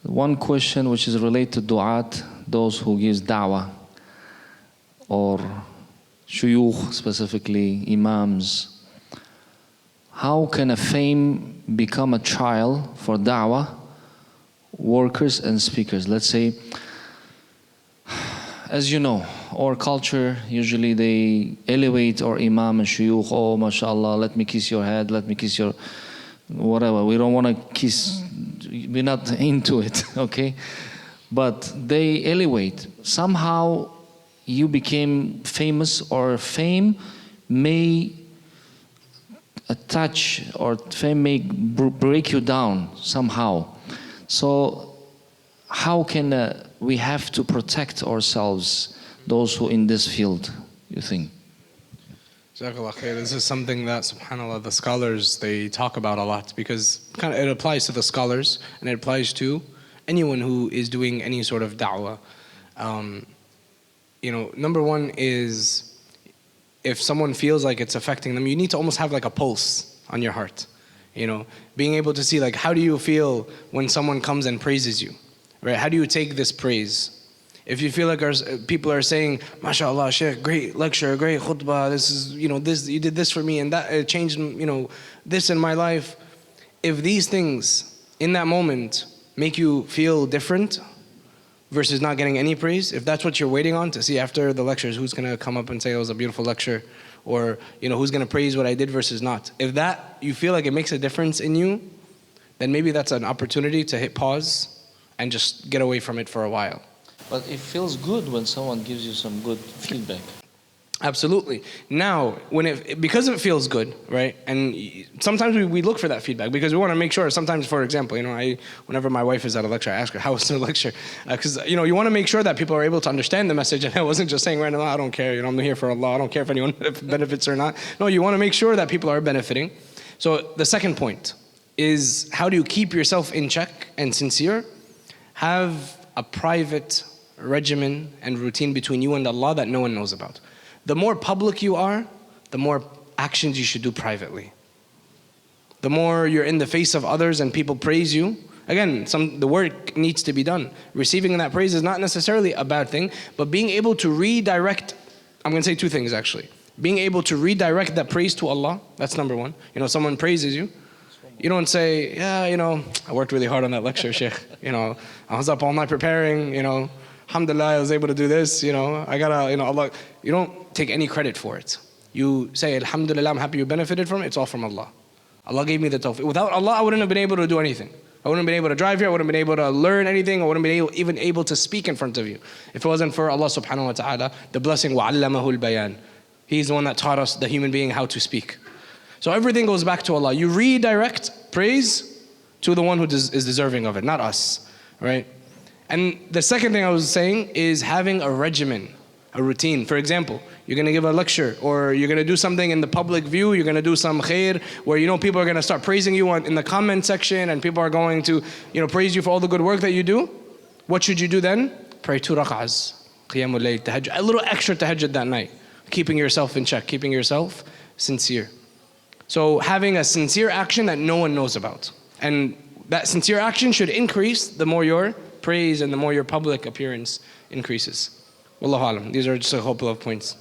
One question which is related to du'at, those who gives da'wah, or shuyukh specifically, imams. How can a fame become a trial for da'wah workers and speakers? Let's say, as you know, our culture, usually they elevate our imam and shuyukh. Oh, mashallah, let me kiss your head, let me kiss your whatever. We don't want to kiss, we're not into it, okay? But they elevate. Somehow you became famous, or fame may attach, or fame may break you down somehow. So how can we have to protect ourselves, those who in this field, you think? Jazakallah khair. This is something that, subhanAllah, the scholars, they talk about a lot, because kind of it applies to the scholars and it applies to anyone who is doing any sort of da'wah. You know, number one is, if someone feels like it's affecting them, you need to almost have like a pulse on your heart. You know, being able to see, like, how do you feel when someone comes and praises you, right? How do you take this praise? If you feel like people are saying, mashallah, Shaykh, great lecture, great khutbah, this is, you know, this, you did this for me and that, it changed, you know, this in my life. If these things in that moment make you feel different versus not getting any praise, if that's what you're waiting on to see after the lectures, who's going to come up and say it was a beautiful lecture, or, you know, who's going to praise what I did versus not. If that, you feel like it makes a difference in you, then maybe that's an opportunity to hit pause and just get away from it for a while. But it feels good when someone gives you some good feedback. Absolutely. Now, because it feels good, right? And sometimes we look for that feedback because we want to make sure. Sometimes, for example, you know, whenever my wife is at a lecture, I ask her, how was the lecture? Because, you know, you want to make sure that people are able to understand the message. And I wasn't just saying, right now, I don't care, you know, I'm here for Allah, I don't care if anyone benefits or not. No, you want to make sure that people are benefiting. So the second point is, how do you keep yourself in check and sincere? Have a private regimen and routine between you and Allah that no one knows about. The more public you are, the more actions you should do privately. The more you're in the face of others and people praise you, again, the work needs to be done. Receiving that praise is not necessarily a bad thing, but being able to redirect, I'm going to say two things actually. Being able to redirect that praise to Allah, that's number one. You know, someone praises you, you don't say, yeah, you know, I worked really hard on that lecture, Sheikh. You know, I was up all night preparing, you know, alhamdulillah, I was able to do this, you know, I gotta, you know, Allah. You don't take any credit for it. You say, alhamdulillah, I'm happy you benefited from it, it's all from Allah. Allah gave me the tawfiq. Without Allah, I wouldn't have been able to do anything. I wouldn't have been able to drive here, I wouldn't have been able to learn anything, I wouldn't have been even able to speak in front of you. If it wasn't for Allah subhanahu wa ta'ala, the blessing, وَعَلَّمَهُ الْبَيَانِ. He's the one that taught us, the human being, how to speak. So everything goes back to Allah. You redirect praise to the one who is deserving of it, not us, right? And the second thing I was saying is having a regimen, a routine. For example, you're going to give a lecture, or you're going to do something in the public view, you're going to do some khair, where, you know, people are going to start praising you in the comment section, and people are going to, you know, praise you for all the good work that you do. What should you do then? Pray 2 rak'ahs, qiyamul layl, tahajjud, a little extra tahajjud that night, keeping yourself in check, keeping yourself sincere. So having a sincere action that no one knows about. And that sincere action should increase the more your praise and the more your public appearance increases. Wallahu alam. These are just a couple of points.